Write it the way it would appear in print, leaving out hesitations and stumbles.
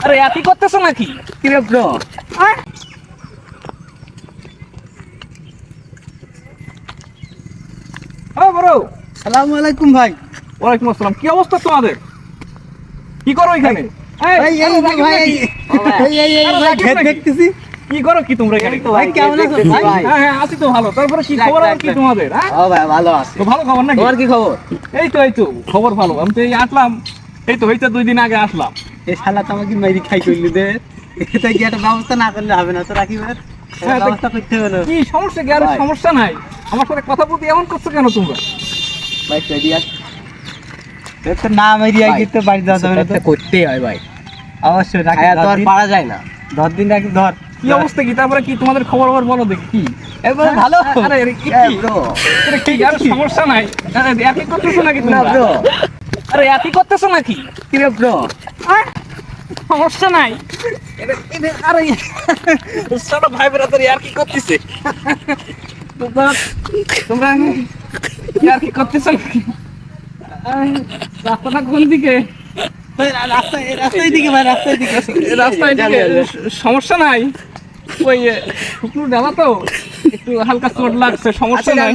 আরে এতই করতেছো নাকি? কি রে ব্রো? ও বড়, আসসালামু আলাইকুম ভাই। ওয়ালাইকুম আসসালাম। কি অবস্থা তোমাদের? কি করো এখানে? ভাই এই আরে রাকিব ভাই নাকি? এই আরে ভাই রাকিব ক্ষেত নাকি? দেখতেছি। কি করো কি তোমরা এখানে? ভাই কেমন আছো ভাই? হ্যাঁ হ্যাঁ, আছি তো ভালো। তারপরে কি খবর আর কি তোমাদের? হ্যাঁ, ও ভাই ভালো আছি। তো ভালো খবর নাকি? তোমার কি খবর? এই তো খবর ভালো। আমি তো এই আসলাম, এই তো হইতে 2 দিন আগে আসলাম। এই শালা তো আমাকে মেরি খাই কইলি দে। এটা কি একটা ব্যবস্থা না করলে হবে না তো রাকিবের? হ্যাঁ, তো ব্যবস্থা করতে হবে না। কি সমস্যা? কি আর ভাই। সমস্যা নাই? আমার সাথে কথা বলতে এমন করছো কেন তোমরা? ভাই রেডিয়াস তো না মেরি আই কিন্তু বাড়ি যাওয়া যাবে না তো করতেই হয় ভাই, অবশ্যই রাকিব তো আর পারা যায় না। 10 দিন রাকিব ধর। কি অবস্থা কি? তারপরে কি তোমাদের খবর বলো দেখি কি? একবার ভালো। আরে আরে কি এ ব্রো আরে কি আর সমস্যা নাই? আরে একই করতেছো নাকি না তোমরা? ব্রো আরে একই করতেছো নাকি? কি রে ব্রো? সমস্যা নাই। আরে সারা ভাই ব্রাদার আর কি করতেছে? তোমরা আর কি করতেছো নাকি? রাস্তাটা কোন দিকে? ভাই রাস্তায় দিকে ভাই রাস্তায় দিকে রাস্তায় দিকে সমস্যা নাই। ওই শুকনো ডালা তো একটু হালকা চোট লাগছে, সমস্যা নাই।